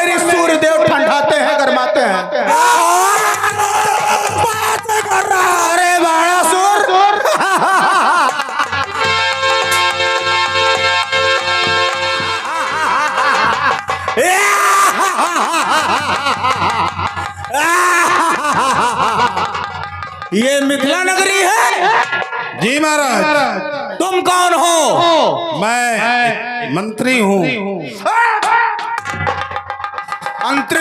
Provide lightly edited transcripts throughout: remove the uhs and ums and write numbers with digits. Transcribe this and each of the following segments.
मेरी सूर्यदेव ठंडाते हैं, गरमाते हैं। अरे बाणासुर, ये मिथिला नगरी है? जी महाराज। तुम कौन हो? मैं मंत्री हूँ।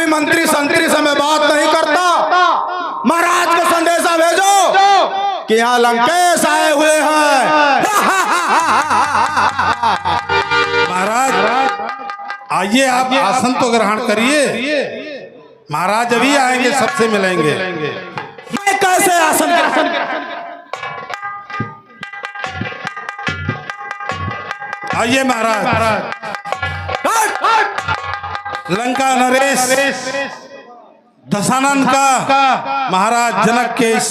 मंत्री संतरी से मैं बात नहीं करता। महाराज को संदेशा भेजो कि यहाँ लंकेश आए हुए हैं। महाराज आइए, आप आसन तो ग्रहण करिए। महाराज अभी आएंगे, सबसे मिलेंगे। मैं कैसे आसन ग्रहण? आइए महाराज। लंका नरेश दशानन का महाराज जनक के इस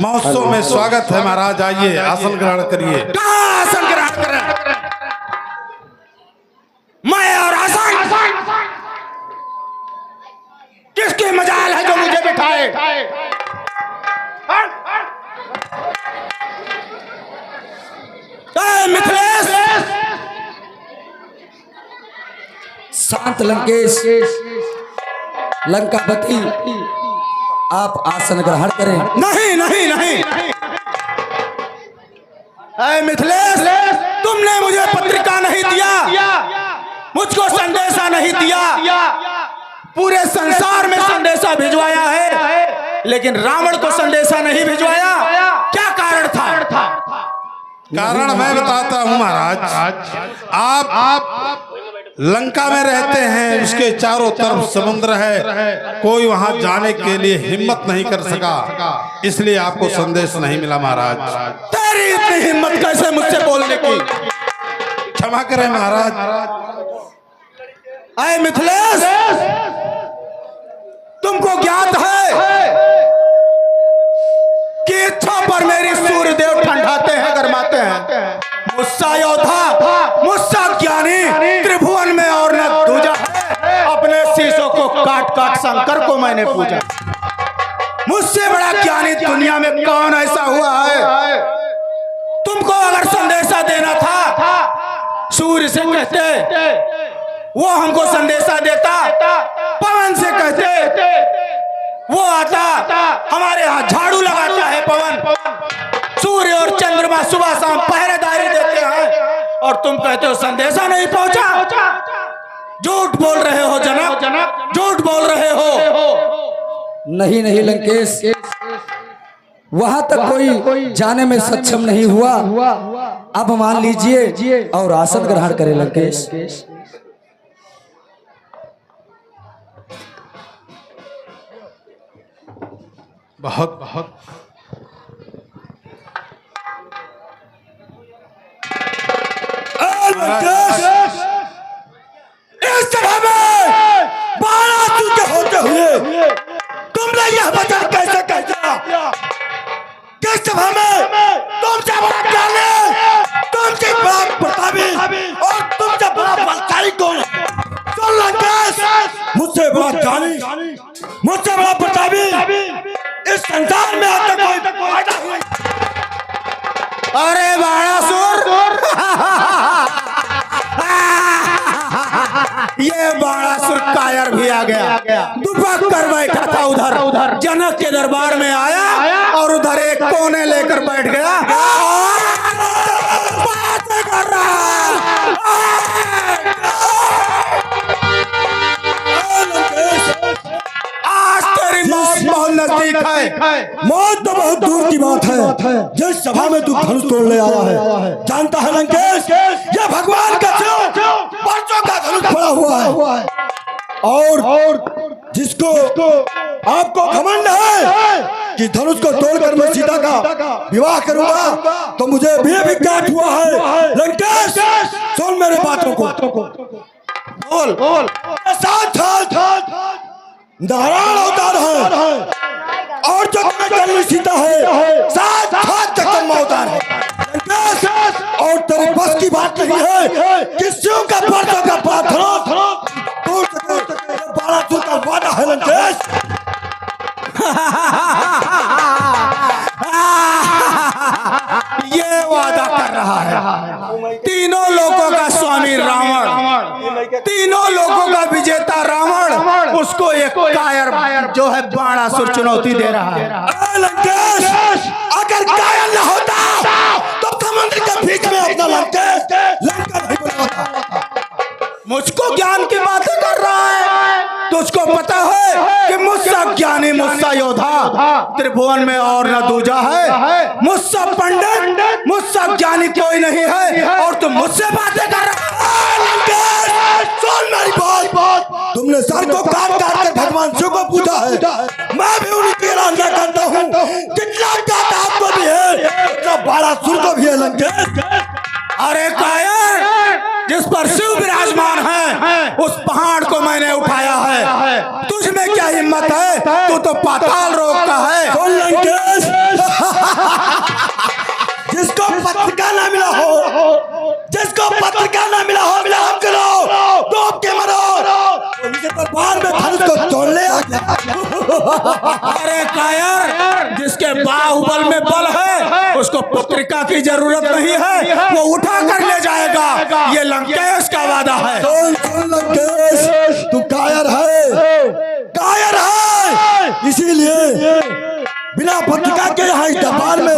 महोत्सव में स्वागत है। महाराज आइए, आसन ग्रहण करिए। आसन ग्रहण करें? मैं और आसन किसकी मजाल है जो मुझे बिठाए? मिथिलेश, शांत लंकेश, लंकापति, आप आसन ग्रहण करें। नहीं नहीं नहीं, मिथिलेश, तुमने मुझे पत्रिका नहीं दिया, मुझको संदेशा नहीं दिया। पूरे संसार में संदेशा भिजवाया है, लेकिन रावण को संदेशा नहीं भिजवाया। क्या कारण था? कारण मैं बताता हूँ महाराज। आप लंका में रहते हैं, उसके चारों तरफ समुद्र है, कोई वहां जाने के लिए हिम्मत नहीं कर सका, इसलिए आपको संदेश नहीं मिला महाराज। तेरी इतनी हिम्मत कैसे मुझसे बोलने की? क्षमा करें महाराज। अय मिथिलेश, तुमको ज्ञात है कि इच्छा पर मेरी सूर्यदेव ठंडाते हैं, गरमाते हैं। मुस्सा योद्धा, मुस्सा ज्ञानी त्रिभुवन में और न दूजा है। अपने शीशों को काट काट शंकर को मैंने पूजा। मुझसे बड़ा ज्ञानी दुनिया में कौन ऐसा हुआ है? तुमको अगर संदेशा देना था, सूर्य से कहते, वो हमको संदेशा देता। पवन से कहते, वो आता। हमारे यहाँ झाड़ू लगाता है पवन। सूर्य और चंद्रमा सुबह शाम पहरेदारी देते हैं, और तुम कहते हो संदेशा नहीं पहुंचा। झूठ बोल रहे हो जनक, झूठ बोल रहे हो। नहीं नहीं लंकेश, वहां तक कोई जाने में सक्षम नहीं हुआ। अब मान लीजिए और आसन ग्रहण करें लंकेश। बहुत बहुत इस तरह में बाणासुर के होते हुए तुमने यह वचन कैसे कह दिया? किस सभा में तुमसे बड़ा ज्ञानी, तुमसे बड़ा प्रतापी और तुमसे बड़ा बलशाली कौन है? सुन लंकेश, मुझसे बड़ा ज्ञानी, मुझसे बड़ा प्रतापी इस संसार में आज तक कोई पैदा हुआ। अरे बाणासुर, ये बाणासुर कायर भी आ गया। दुबक कर बैठा था उधर जनक के दरबार में आया, और उधर एक कोने लेकर बैठ गया। बात कर रहा मौत बहुत नजदीक है। मौत तो बहुत दूर की बात है। जिस सभा में तू धनुष तोड़ ले आया है, जानता है लंकेश, ये भगवान का बरसों का धनुष पड़ा हुआ है, और जिसको आपको घमंड है कि धनुष को तोड़कर मैं सीता का विवाह करूंगा, तो मुझे भी ज्ञात हुआ है। लंकेश, सुन मेरे बातों को, बोल। साथ नारायण अवतार है, और जो जन्म सीता है साथ जगदम्बा अवतार है। और तेरे बस की बात नहीं है कि शिव का पर्दों का पाथर तीनों लोगों का स्वामी रावण, तीनों लोगों का विजेता रावण, उसको एक कायर जो है बाणासुर चुनौती दे रहा है। लंकेश, अगर कायर न होता तो समुद्र के बीच में अपना लंकेश लंका नहीं बनाता। मुझको ज्ञान की बातें कर रहा है, तुझको पता है कि मुझसे ज्ञानी, मुझसे योद्धा त्रिभुवन में और न दूजा है। मुझसे पंडित, मुझसे ज्ञानी कोई नहीं है, और तुम मुझसे बातें कर रहा है। सुन मेरी बात, तुमने सर को काट काट कर भगवान शिव को पूछा है, मैं भी उनकी आराधना करता हूँ। जितना काट आपको भी है उतना बाणासुर को भी है लंकेश। अरे कायर, जिस पर शिव विराजमान है उस पहाड़ को मैंने उठाया है, तुझ में क्या हिम्मत है? तू तो पाताल लोक का है। सुन लंकेश, जिसको पत्रिका ना मिला हो, जिसको पत्रिका ना मिला हो, विलाप करो, डूब के मरो, उनके दरबार में धनुष को तोड़ ले आ गया। अरे कायर, जिसके बाहुबल में बल है उसको पत्रिका की जरूरत नहीं है, वो उठा कर ले जाएगा। ये लंकेश का वादा है। सुन लंकेश, तू कायर है, कायर है, इसीलिए बिना पत्रिका के यहाँ इस दरबार में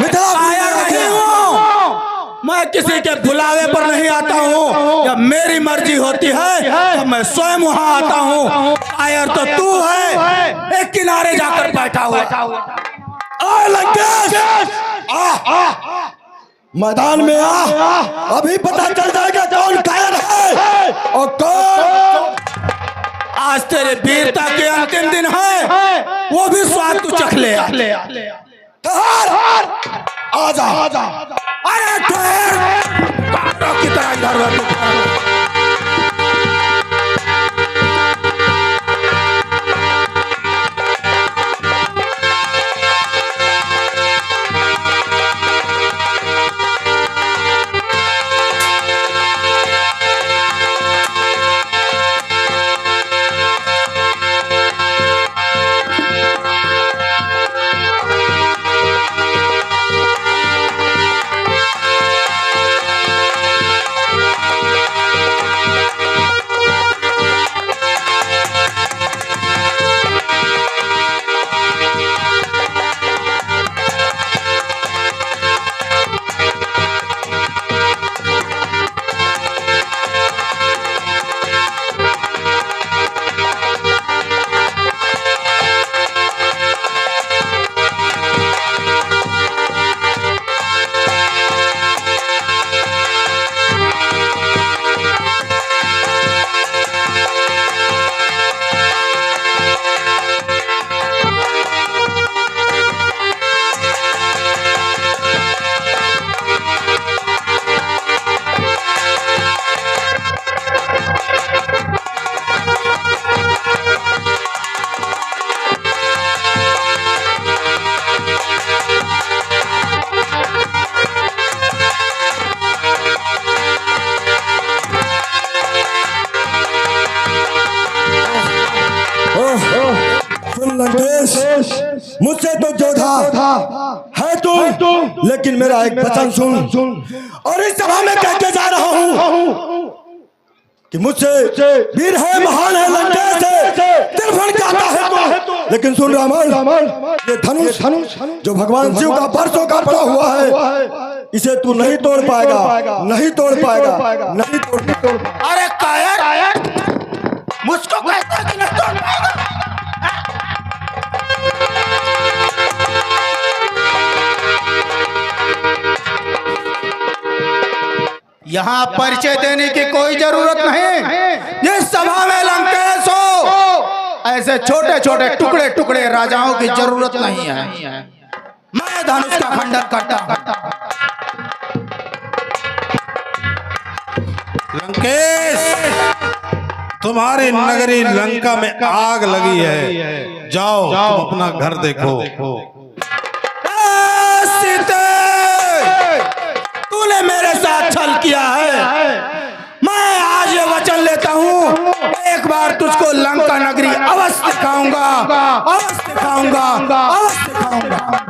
कायर नहीं हूँ मैं, किसी के बुलावे पर नहीं आता हूँ। जब मेरी मर्जी होती है तो मैं स्वयं वहाँ आता हूँ। कायर तो तू है, एक किनारे जाकर बैठा हुआ। आ लंकेश, मैदान में आ, अभी पता चल जाएगा कौन कायर है और कौन। आज तेरे वीरता के अंतिम दिन है, वो भी स्वाद तू चख ले। आजा, अरे कांटों की तरह इधर मुझसे तो जोधा है तू, लेकिन मेरा एक वचन सुन, और इस सभा में कह के जा रहा हूँ कि मुझसे वीर है, महान है, लंकेश है, त्रिभुवन कहता है तू। लेकिन सुन रावण, ये धनुष जो भगवान शिव का बरसों का पड़ा हुआ है, इसे तू नहीं तोड़ पाएगा, नहीं तोड़ पाएगा, नहीं तोड़ पाएगा। अरे कायर, मुझको कहता है कि नहीं तोड़ पाएगा? यहाँ परिचय देने की कोई जरूरत नहीं। जिस सभा में लंकेश हो, ऐसे छोटे छोटे टुकड़े टुकड़े राजाओं की जरूरत नहीं है। मैं धनुष का खंडन करता। लंकेश, तुम्हारी नगरी लंका में आग लगी है, जाओ तुम अपना घर देखो। तूने मेरे साथ छल किया है, मैं आज ये वचन लेता हूँ, एक बार तुझको लंका नगरी अवश्य दिखाऊंगा, अवश्य दिखाऊंगा, अवश्य दिखाऊंगा।